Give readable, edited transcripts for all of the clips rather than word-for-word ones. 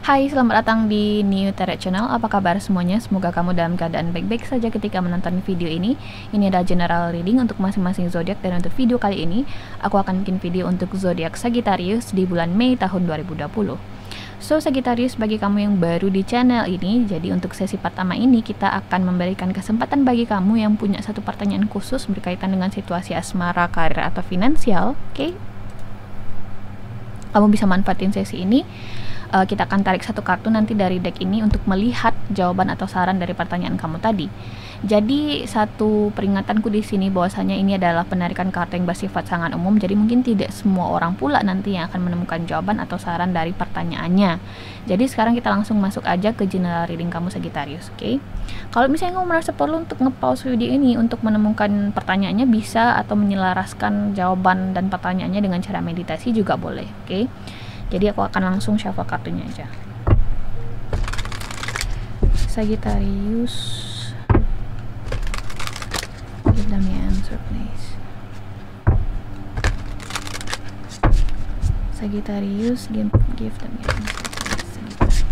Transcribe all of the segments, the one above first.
Hai, selamat datang di New Tarot Channel. Apa kabar semuanya? Semoga kamu dalam keadaan baik-baik saja ketika menonton video ini. Ini adalah general reading untuk masing-masing zodiak, dan untuk video kali ini aku akan bikin video untuk zodiak Sagittarius di bulan Mei tahun 2020. So, Sagittarius, bagi kamu yang baru di channel ini, jadi untuk sesi pertama ini kita akan memberikan kesempatan bagi kamu yang punya satu pertanyaan khusus berkaitan dengan situasi asmara, karir, atau finansial. Oke? Kamu bisa manfaatin sesi ini. Kita akan tarik satu kartu nanti dari deck ini untuk melihat jawaban atau saran dari pertanyaan kamu tadi. Jadi satu peringatanku di sini bahwasanya ini adalah penarikan kartu yang bersifat sangat umum. Jadi mungkin tidak semua orang pula nanti yang akan menemukan jawaban atau saran dari pertanyaannya. Jadi sekarang kita langsung masuk aja ke general reading kamu Sagittarius, oke? Kalau misalnya kamu merasa perlu untuk nge-pause video ini untuk menemukan pertanyaannya bisa, atau menyelaraskan jawaban dan pertanyaannya dengan cara meditasi juga boleh, oke? Jadi aku akan langsung shuffle kartunya aja. Sagittarius, give them the answer please. Sagittarius, give them the answer please. Sagittarius.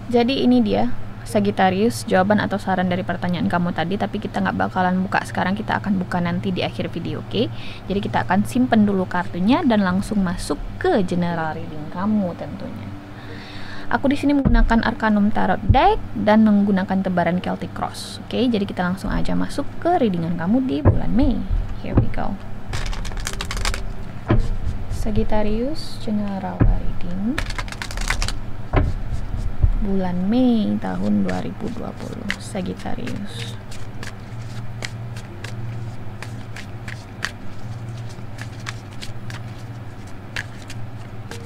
Jadi ini dia Sagittarius, jawaban atau saran dari pertanyaan kamu tadi, tapi kita nggak bakalan buka sekarang, kita akan buka nanti di akhir video, oke? Jadi kita akan simpen dulu kartunya dan langsung masuk ke general reading kamu tentunya. Aku di sini menggunakan Arcanum Tarot deck dan menggunakan tebaran Celtic Cross, oke? Jadi kita langsung aja masuk ke readingan kamu di bulan Mei. Here we go. Sagittarius general reading bulan Mei tahun 2020, Sagittarius.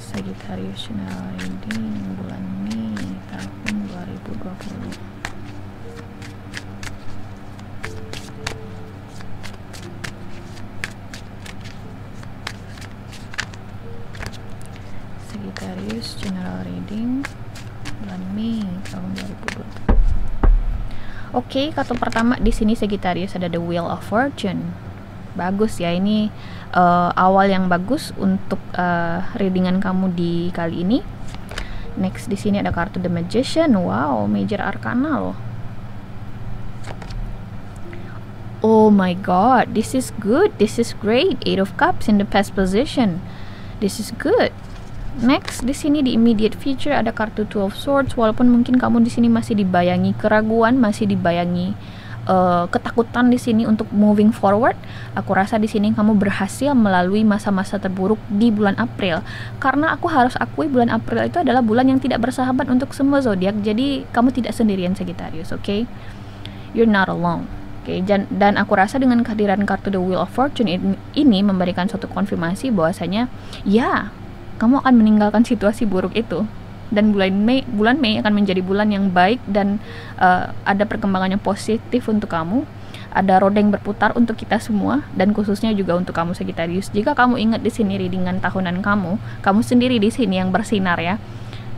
Sagittarius general reading bulan Mei tahun 2020. Sagittarius general reading bulan Mei tahun 2020. Oke, kartu pertama di sini Sagittarius ada The Wheel of Fortune. Bagus ya, ini awal yang bagus untuk readingan kamu di kali ini. Next di sini ada kartu The Magician. Wow, Major Arcana loh. Oh my god, this is good. This is great. Eight of Cups in the past position. This is good. Next, di sini di immediate future ada kartu Two of Swords. Walaupun mungkin kamu di sini masih dibayangi keraguan, masih dibayangi ketakutan di sini untuk moving forward, aku rasa di sini kamu berhasil melalui masa-masa terburuk di bulan April. Karena aku harus akui bulan April itu adalah bulan yang tidak bersahabat untuk semua zodiak. Jadi kamu tidak sendirian Sagittarius, oke? You're not alone. Oke, dan aku rasa dengan kehadiran kartu The Wheel of Fortune ini memberikan suatu konfirmasi bahwasanya ya, kamu akan meninggalkan situasi buruk itu, dan bulan Mei akan menjadi bulan yang baik dan ada perkembangan yang positif untuk kamu. Ada roda yang berputar untuk kita semua, dan khususnya juga untuk kamu Sagittarius. Jika kamu ingat di sini readingan tahunan kamu sendiri di sini yang bersinar ya,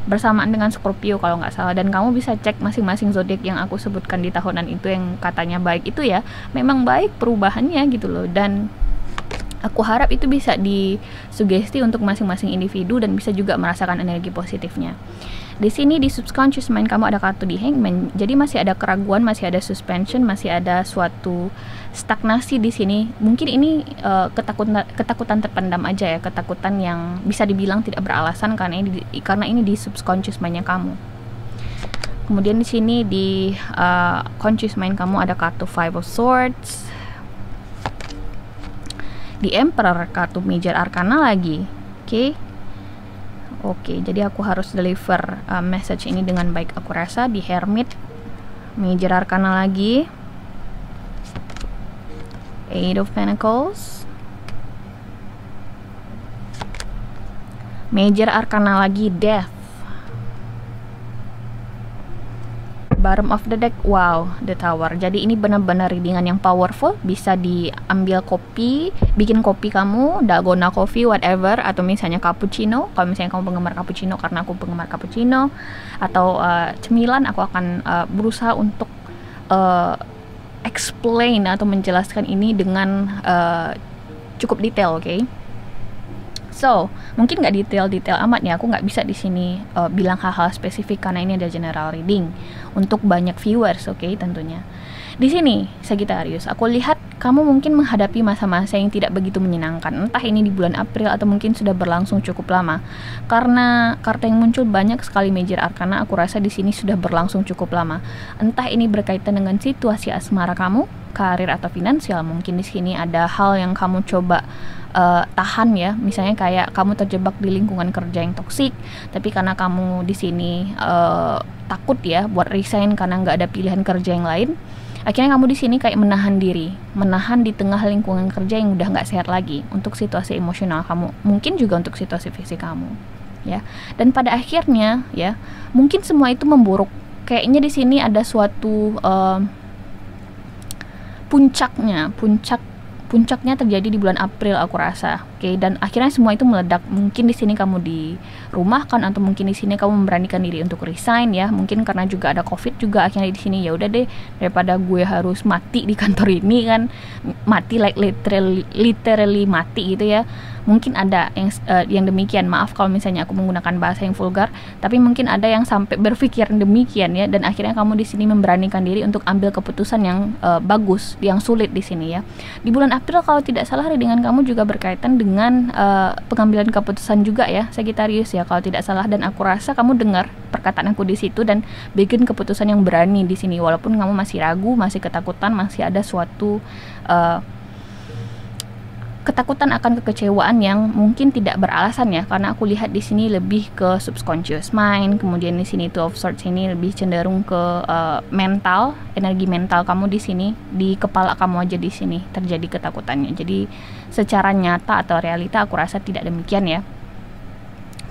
bersamaan dengan Scorpio kalau nggak salah, dan kamu bisa cek masing-masing zodiak yang aku sebutkan di tahunan itu yang katanya baik itu ya, memang baik perubahannya gitu loh, dan aku harap itu bisa disugesti untuk masing-masing individu dan bisa juga merasakan energi positifnya. Di sini di subconscious mind kamu ada kartu di Hangman. Jadi masih ada keraguan, masih ada suspension, masih ada suatu stagnasi di sini. Mungkin ini ketakutan terpendam aja ya, ketakutan yang bisa dibilang tidak beralasan karena ini di subconscious mind-nya kamu. Kemudian di sini di conscious mind kamu ada kartu Five of Swords. Di Emperor, kartu Major Arcana lagi. Oke, jadi aku harus deliver message ini dengan baik aku rasa. Di Hermit, Major Arcana lagi. Eight of Pentacles, Major Arcana lagi. Death, bottom of the deck, wow, the Tower. Jadi ini benar-benar readingan yang powerful. Bisa diambil kopi, bikin kopi kamu, dalgona coffee, whatever, atau misalnya cappuccino. Kalau misalnya kamu penggemar cappuccino, karena aku penggemar cappuccino, atau cemilan, aku akan berusaha untuk explain atau menjelaskan ini dengan cukup detail, oke? So, mungkin nggak detail-detail amat ya, aku nggak bisa di sini bilang hal-hal spesifik karena ini ada general reading untuk banyak viewers, oke, tentunya. Di sini, Sagittarius, aku lihat kamu mungkin menghadapi masa-masa yang tidak begitu menyenangkan, entah ini di bulan April atau mungkin sudah berlangsung cukup lama. Karena kartu yang muncul banyak sekali major arcana, aku rasa di sini sudah berlangsung cukup lama. Entah ini berkaitan dengan situasi asmara kamu, karir atau finansial, mungkin di sini ada hal yang kamu coba tahan ya, misalnya kayak kamu terjebak di lingkungan kerja yang toksik, tapi karena kamu di sini takut ya buat resign karena nggak ada pilihan kerja yang lain, akhirnya kamu di sini kayak menahan diri, menahan di tengah lingkungan kerja yang udah nggak sehat lagi untuk situasi emosional kamu, mungkin juga untuk situasi fisik kamu, ya. Dan pada akhirnya ya, mungkin semua itu memburuk. Kayaknya di sini ada suatu puncaknya terjadi di bulan April aku rasa, oke, dan akhirnya semua itu meledak. Mungkin di sini kamu dirumahkan atau mungkin di sini kamu memberanikan diri untuk resign ya, mungkin karena juga ada COVID juga, akhirnya di sini ya udah deh, daripada gue harus mati di kantor ini kan, mati like literally mati gitu ya. Mungkin ada yang demikian, maaf kalau misalnya aku menggunakan bahasa yang vulgar, tapi mungkin ada yang sampai berpikir demikian ya, dan akhirnya kamu di sini memberanikan diri untuk ambil keputusan yang bagus, yang sulit di sini ya. Di bulan April kalau tidak salah readingan kamu juga berkaitan dengan pengambilan keputusan juga ya, Sagittarius ya, kalau tidak salah, dan aku rasa kamu dengar perkataan aku di situ dan bikin keputusan yang berani di sini, walaupun kamu masih ragu, masih ketakutan, masih ada suatu ketakutan akan kekecewaan yang mungkin tidak beralasan ya, karena aku lihat di sini lebih ke subconscious mind, kemudian di sini Two of Swords ini lebih cenderung ke mental, energi mental kamu di sini, di kepala kamu aja di sini terjadi ketakutannya. Jadi secara nyata atau realita aku rasa tidak demikian ya.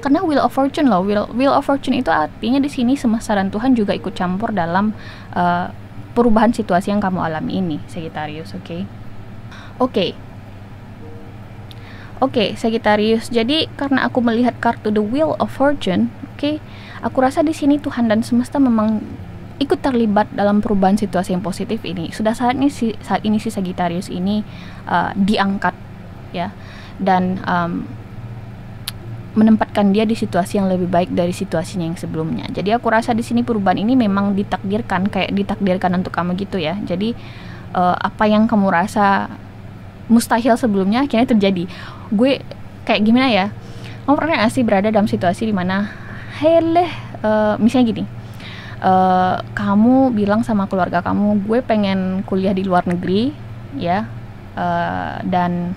Karena Wheel of Fortune loh, Wheel of Fortune itu artinya di sini semesta dan Tuhan juga ikut campur dalam perubahan situasi yang kamu alami ini, Sagittarius, oke? Oke, Sagittarius. Jadi karena aku melihat kartu The Wheel of Fortune, oke, aku rasa di sini Tuhan dan semesta memang ikut terlibat dalam perubahan situasi yang positif ini. Sudah saat ini si Sagittarius ini diangkat ya, dan menempatkan dia di situasi yang lebih baik dari situasinya yang sebelumnya. Jadi aku rasa di sini perubahan ini memang ditakdirkan, kayak ditakdirkan untuk kamu gitu ya. Jadi apa yang kamu rasa mustahil sebelumnya akhirnya terjadi. Gue kayak gimana ya, kamu pernah gak sih berada dalam situasi dimana misalnya gini, kamu bilang sama keluarga kamu, gue pengen kuliah di luar negeri ya, dan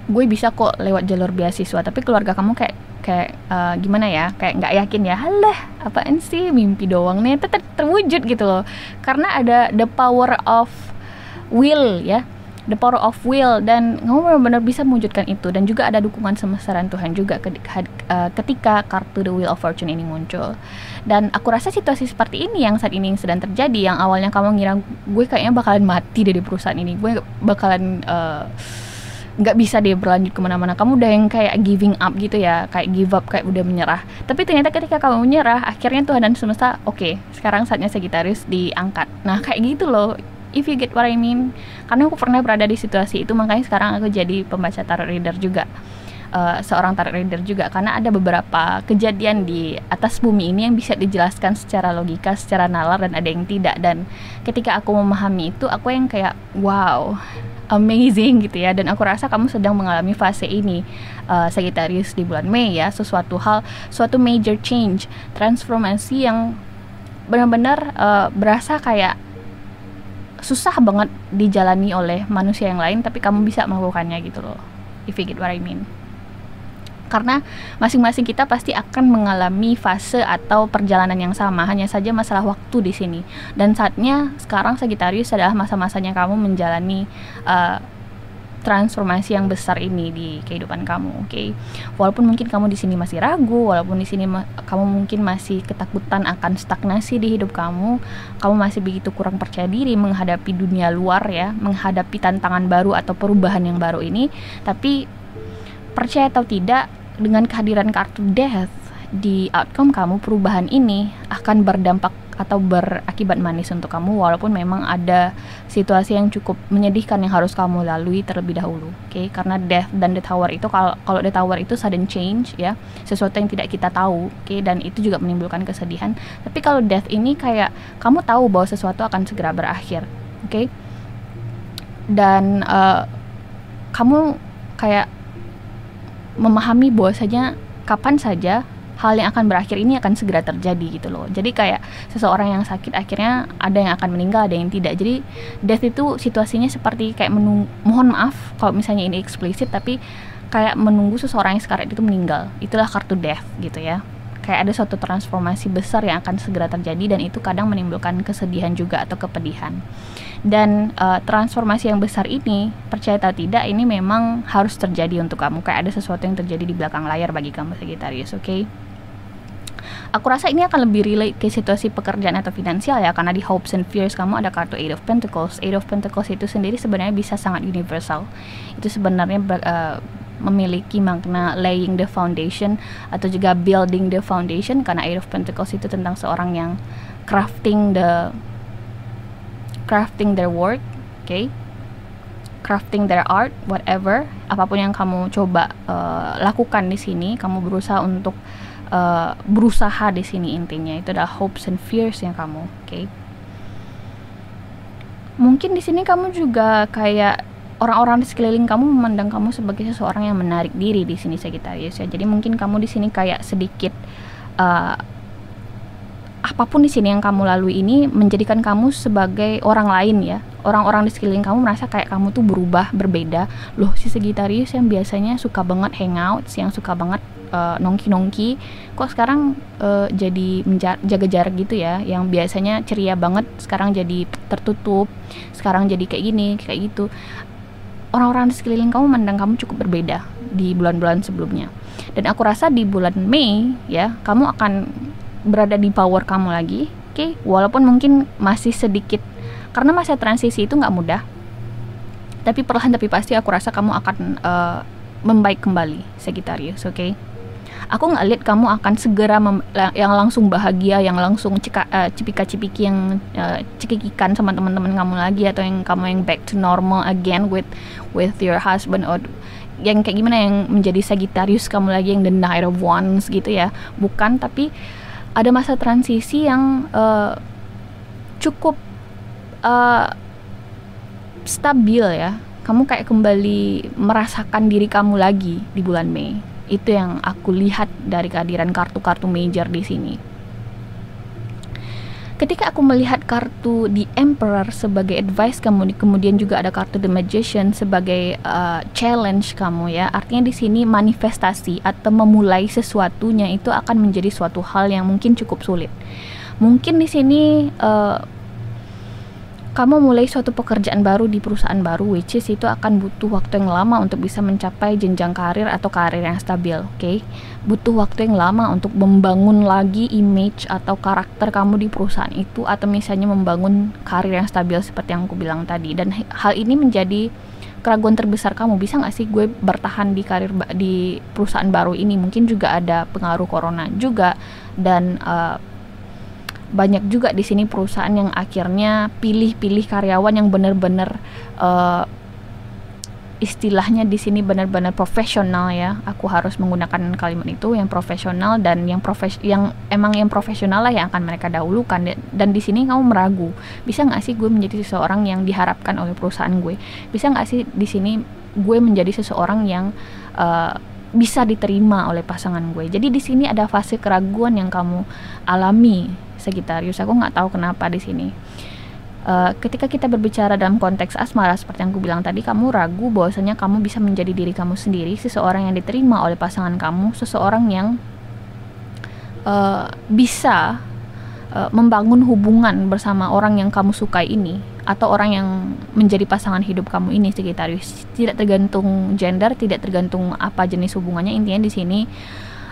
gue bisa kok lewat jalur beasiswa, tapi keluarga kamu kayak gimana ya, kayak nggak yakin ya, halah apaan sih, mimpi doang nih, terwujud gitu loh, karena ada the power of will ya, the power of will, dan kamu benar-benar bisa mewujudkan itu, dan juga ada dukungan semesta dan Tuhan juga ketika kartu The Wheel of Fortune ini muncul. Dan aku rasa situasi seperti ini yang saat ini sedang terjadi, yang awalnya kamu ngira gue kayaknya bakalan mati dari perusahaan ini, gue bakalan nggak bisa deh berlanjut kemana-mana, kamu udah yang kayak giving up gitu ya, kayak give up, kayak udah menyerah. Tapi ternyata ketika kamu menyerah, akhirnya Tuhan dan semesta, oke, sekarang saatnya Sagittarius diangkat. Nah kayak gitu loh, if you get what I mean. Karena aku pernah berada di situasi itu, makanya sekarang aku jadi pembaca tarot reader juga, seorang tarot reader juga, karena ada beberapa kejadian di atas bumi ini yang bisa dijelaskan secara logika, secara nalar, dan ada yang tidak. Dan ketika aku memahami itu, aku yang kayak wow, amazing gitu ya. Dan aku rasa kamu sedang mengalami fase ini, Sagittarius, di bulan Mei ya, suatu major change, transformasi yang benar-benar berasa kayak susah banget dijalani oleh manusia yang lain, tapi kamu bisa melakukannya gitu loh, if you get what I mean. Karena masing-masing kita pasti akan mengalami fase atau perjalanan yang sama, hanya saja masalah waktu di sini. Dan saatnya sekarang Sagittarius adalah masa-masanya kamu menjalani transformasi yang besar ini di kehidupan kamu, oke? Walaupun mungkin kamu di sini masih ragu, walaupun di sini kamu mungkin masih ketakutan akan stagnasi di hidup kamu masih begitu kurang percaya diri menghadapi dunia luar ya, menghadapi tantangan baru atau perubahan yang baru ini, tapi percaya atau tidak, dengan kehadiran kartu Death di outcome kamu, perubahan ini akan berdampak atau berakibat manis untuk kamu, walaupun memang ada situasi yang cukup menyedihkan yang harus kamu lalui terlebih dahulu, oke? Karena Death dan The Tower itu, kalau The Tower itu sudden change ya, sesuatu yang tidak kita tahu, oke? Dan itu juga menimbulkan kesedihan. Tapi kalau Death ini kayak kamu tahu bahwa sesuatu akan segera berakhir, oke? Dan kamu kayak memahami bahwasanya kapan saja hal yang akan berakhir ini akan segera terjadi gitu loh. Jadi kayak seseorang yang sakit akhirnya ada yang akan meninggal, ada yang tidak. Jadi Death itu situasinya seperti kayak mohon maaf kalau misalnya ini eksplisit, tapi kayak menunggu seseorang yang sekarang itu meninggal. Itulah kartu Death gitu ya. Kayak ada suatu transformasi besar yang akan segera terjadi, dan itu kadang menimbulkan kesedihan juga atau kepedihan. Dan transformasi yang besar ini, percaya atau tidak, ini memang harus terjadi untuk kamu. Kayak ada sesuatu yang terjadi di belakang layar bagi kamu Sagittarius, oke? Aku rasa ini akan lebih relate ke situasi pekerjaan atau finansial ya, karena di hopes and fears kamu ada kartu Eight of Pentacles. Eight of Pentacles itu sendiri sebenarnya bisa sangat universal. Itu sebenarnya memiliki makna laying the foundation atau juga building the foundation, karena Eight of Pentacles itu tentang seorang yang crafting their work, okay? Crafting their art, whatever, apapun yang kamu coba lakukan di sini, kamu berusaha untuk berusaha di sini, intinya itu adalah hopes and fears yang kamu, okay? Mungkin di sini kamu juga kayak orang-orang di sekeliling kamu memandang kamu sebagai seseorang yang menarik diri di sini Sagittarius ya. Jadi mungkin kamu di sini kayak sedikit apapun di sini yang kamu lalui ini menjadikan kamu sebagai orang lain ya. Orang-orang di sekeliling kamu merasa kayak kamu tuh berubah, berbeda. Loh, si Sagittarius yang biasanya suka banget hangout, yang suka banget nongki-nongki, kok sekarang jadi jaga jarak gitu ya. Yang biasanya ceria banget sekarang jadi tertutup, sekarang jadi kayak gini, kayak gitu. Orang-orang di sekeliling kamu memandang kamu cukup berbeda di bulan-bulan sebelumnya. Dan aku rasa di bulan Mei ya, kamu akan berada di power kamu lagi, oke? Walaupun mungkin masih sedikit, karena masa transisi itu nggak mudah. Tapi perlahan tapi pasti aku rasa kamu akan membaik kembali Sagittarius, oke? Aku nggak lihat kamu akan segera yang langsung bahagia, yang langsung cipika-cipiki, yang cekikikan sama teman-teman kamu lagi, atau yang kamu yang back to normal again with your husband, or yang kayak gimana, yang menjadi Sagittarius kamu lagi yang the Knight of Wands gitu ya. Bukan, tapi ada masa transisi yang cukup stabil ya. Kamu kayak kembali merasakan diri kamu lagi di bulan Mei. Itu yang aku lihat dari kehadiran kartu-kartu major di sini. Ketika aku melihat kartu The Emperor sebagai advice kamu, kemudian juga ada kartu The Magician sebagai challenge kamu ya. Artinya di sini manifestasi atau memulai sesuatunya itu akan menjadi suatu hal yang mungkin cukup sulit. Mungkin di sini kamu mulai suatu pekerjaan baru di perusahaan baru, which is itu akan butuh waktu yang lama untuk bisa mencapai jenjang karir atau karir yang stabil, oke? Butuh waktu yang lama untuk membangun lagi image atau karakter kamu di perusahaan itu, atau misalnya membangun karir yang stabil seperti yang aku bilang tadi. Dan hal ini menjadi keraguan terbesar kamu, bisa nggak sih gue bertahan di karir di perusahaan baru ini? Mungkin juga ada pengaruh corona juga, dan banyak juga di sini perusahaan yang akhirnya pilih-pilih karyawan yang benar-benar istilahnya di sini benar-benar profesional ya. Aku harus menggunakan kalimat itu, yang profesional, dan yang profesional lah yang akan mereka dahulukan. Dan di sini kamu meragu, bisa nggak sih gue menjadi seseorang yang diharapkan oleh perusahaan gue? Bisa nggak sih di sini gue menjadi seseorang yang bisa diterima oleh pasangan gue? Jadi di sini ada fase keraguan yang kamu alami Sagittarius. Aku nggak tahu kenapa di sini. Ketika kita berbicara dalam konteks asmara seperti yang aku bilang tadi, kamu ragu bahwasanya kamu bisa menjadi diri kamu sendiri, seseorang yang diterima oleh pasangan kamu, seseorang yang bisa membangun hubungan bersama orang yang kamu sukai ini, atau orang yang menjadi pasangan hidup kamu ini, Sagittarius. Tidak tergantung gender, tidak tergantung apa jenis hubungannya. Intinya di sini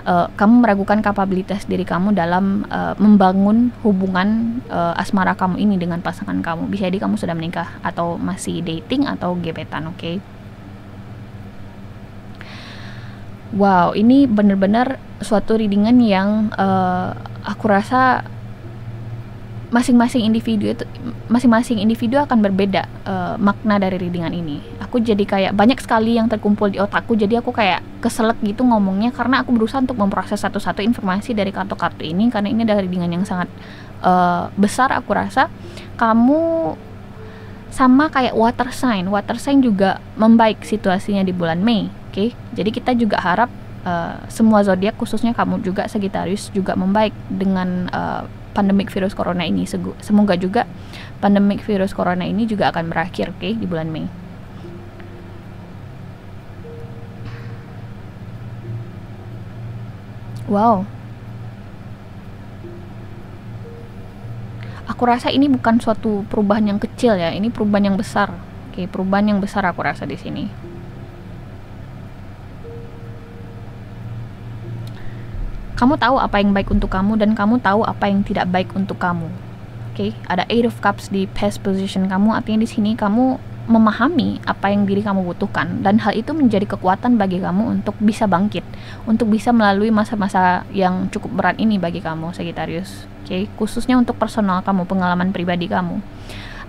kamu meragukan kapabilitas diri kamu dalam membangun hubungan asmara kamu ini dengan pasangan kamu. Bisa jadi kamu sudah menikah atau masih dating atau gebetan, oke? Wow, ini benar-benar suatu readingan yang aku rasa masing-masing individu akan berbeda makna dari readingan ini. Aku jadi kayak banyak sekali yang terkumpul di otakku, jadi aku kayak keselak gitu ngomongnya karena aku berusaha untuk memproses satu-satu informasi dari kartu-kartu ini, karena ini adalah readingan yang sangat besar. Aku rasa kamu sama kayak water sign juga membaik situasinya di bulan Mei, oke? Jadi kita juga harap semua zodiak, khususnya kamu juga Sagittarius, juga membaik dengan pandemik virus corona ini. Semoga juga pandemik virus corona ini juga akan berakhir, oke, di bulan Mei. Wow, aku rasa ini bukan suatu perubahan yang kecil ya, ini perubahan yang besar, oke, perubahan yang besar aku rasa di sini. Kamu tahu apa yang baik untuk kamu dan kamu tahu apa yang tidak baik untuk kamu. Oke, ada Eight of Cups di past position kamu, artinya di sini kamu memahami apa yang diri kamu butuhkan, dan hal itu menjadi kekuatan bagi kamu untuk bisa bangkit, untuk bisa melalui masa-masa yang cukup berat ini bagi kamu Sagittarius. Oke, khususnya untuk personal kamu, pengalaman pribadi kamu.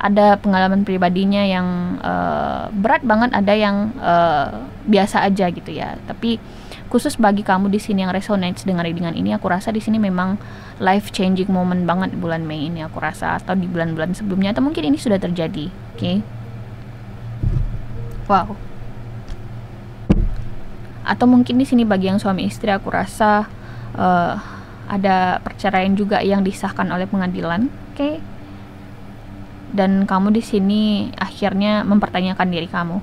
Ada pengalaman pribadinya yang berat banget, ada yang biasa aja gitu ya. Tapi khusus bagi kamu di sini yang resonates dengan readingan ini, aku rasa di sini memang life changing moment banget bulan Mei ini, aku rasa, atau di bulan-bulan sebelumnya, atau mungkin ini sudah terjadi. Oke. Wow. Atau mungkin di sini bagi yang suami istri, aku rasa ada perceraian juga yang disahkan oleh pengadilan, oke? Dan kamu di sini akhirnya mempertanyakan diri kamu,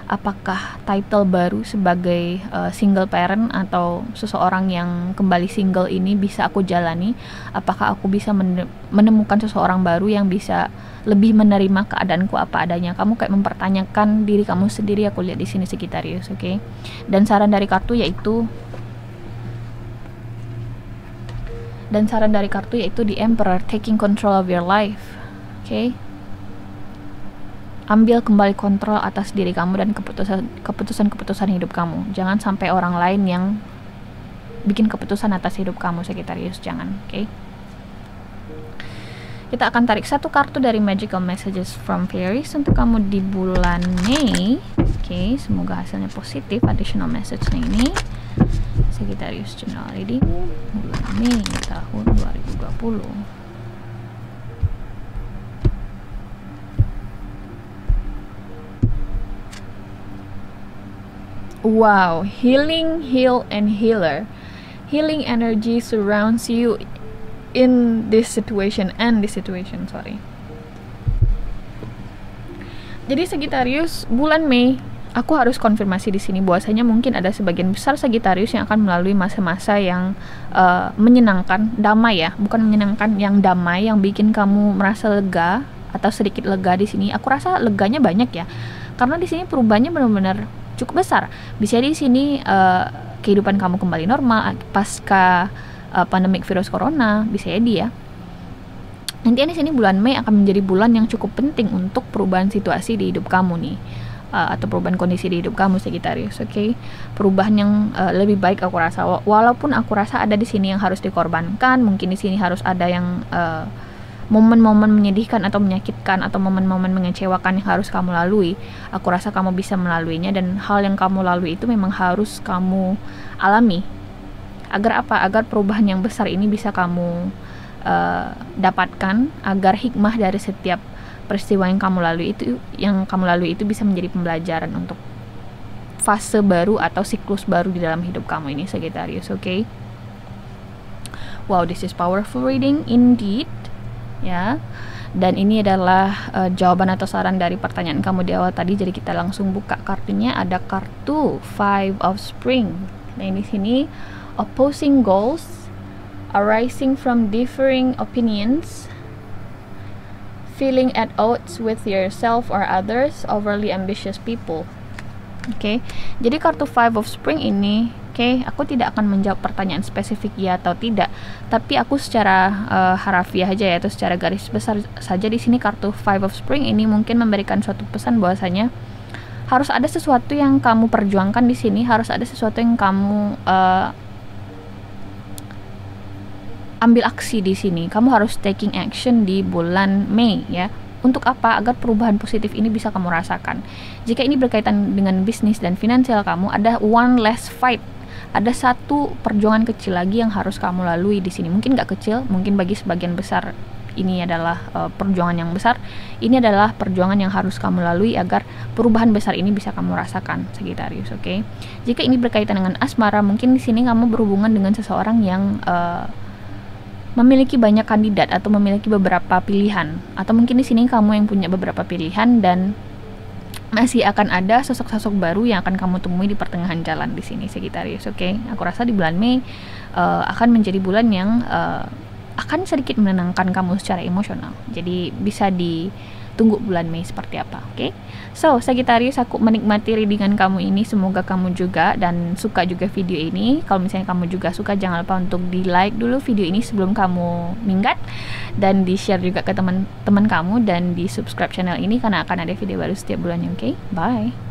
apakah title baru sebagai single parent atau seseorang yang kembali single ini bisa aku jalani? Apakah aku bisa menemukan seseorang baru yang bisa lebih menerima keadaanku apa adanya? Kamu kayak mempertanyakan diri kamu sendiri, aku lihat di sini Sagittarius, oke? Dan saran dari kartu yaitu The Emperor, taking control of your life, oke? Ambil kembali kontrol atas diri kamu dan keputusan hidup kamu. Jangan sampai orang lain yang bikin keputusan atas hidup kamu Sagittarius, jangan, oke? Kita akan tarik satu kartu dari Magical Messages from Fairies untuk kamu di bulan Mei. Oke, semoga hasilnya positif. Additional message ini Sagittarius General Reading bulan Mei tahun 2020. Wow, healing, heal, and healer. Healing energy surrounds you in this situation, sorry. Jadi Sagittarius, bulan Mei, aku harus konfirmasi di sini bahwasanya mungkin ada sebagian besar Sagittarius yang akan melalui masa-masa yang menyenangkan, damai ya, bukan menyenangkan, yang damai, yang bikin kamu merasa lega atau sedikit lega di sini. Aku rasa leganya banyak ya, karena di sini perubahannya benar-benar cukup besar. Bisa di sini kehidupan kamu kembali normal pasca pandemik virus corona, bisa jadi ya. Nanti di sini bulan Mei akan menjadi bulan yang cukup penting untuk perubahan situasi di hidup kamu nih, atau perubahan kondisi di hidup kamu Sagittarius, oke? Perubahan yang lebih baik aku rasa. Walaupun aku rasa ada di sini yang harus dikorbankan, mungkin di sini harus ada yang momen-momen menyedihkan atau menyakitkan atau momen-momen mengecewakan yang harus kamu lalui. Aku rasa kamu bisa melaluinya, dan hal yang kamu lalui itu memang harus kamu alami. Agar apa? Agar perubahan yang besar ini bisa kamu dapatkan, agar hikmah dari setiap peristiwa yang kamu lalui itu bisa menjadi pembelajaran untuk fase baru atau siklus baru di dalam hidup kamu ini Sagittarius, oke? Wow, this is powerful reading indeed. Ya, dan ini adalah jawaban atau saran dari pertanyaan kamu di awal tadi. Jadi kita langsung buka kartunya. Ada kartu Five of Spring. Nah, di sini opposing goals arising from differing opinions, feeling at odds with yourself or others, overly ambitious people. Oke, jadi kartu Five of Spring ini, aku tidak akan menjawab pertanyaan spesifik ya atau tidak, tapi aku secara harafiah aja ya, atau secara garis besar saja di sini kartu Five of Spring ini mungkin memberikan suatu pesan bahwasanya harus ada sesuatu yang kamu perjuangkan di sini, harus ada sesuatu yang kamu ambil aksi di sini. Kamu harus taking action di bulan Mei ya. Untuk apa? Agar perubahan positif ini bisa kamu rasakan. Jika ini berkaitan dengan bisnis dan finansial kamu, ada one less fight. Ada satu perjuangan kecil lagi yang harus kamu lalui di sini. Mungkin nggak kecil, mungkin bagi sebagian besar ini adalah perjuangan yang besar. Ini adalah perjuangan yang harus kamu lalui agar perubahan besar ini bisa kamu rasakan, Sagittarius. Oke. Jika ini berkaitan dengan asmara, mungkin di sini kamu berhubungan dengan seseorang yang memiliki banyak kandidat atau memiliki beberapa pilihan, atau mungkin di sini kamu yang punya beberapa pilihan dan masih akan ada sosok-sosok baru yang akan kamu temui di pertengahan jalan di sini, Sagittarius. Oke, aku rasa di bulan Mei akan menjadi bulan yang akan sedikit menenangkan kamu secara emosional. Jadi bisa ditunggu bulan Mei seperti apa. Oke. So, Sagittarius, aku menikmati readingan kamu ini. Semoga kamu juga dan suka juga video ini. Kalau misalnya kamu juga suka, jangan lupa untuk di like dulu video ini sebelum kamu minggat, dan di share juga ke teman-teman kamu, dan di subscribe channel ini karena akan ada video baru setiap bulannya. Oke, bye.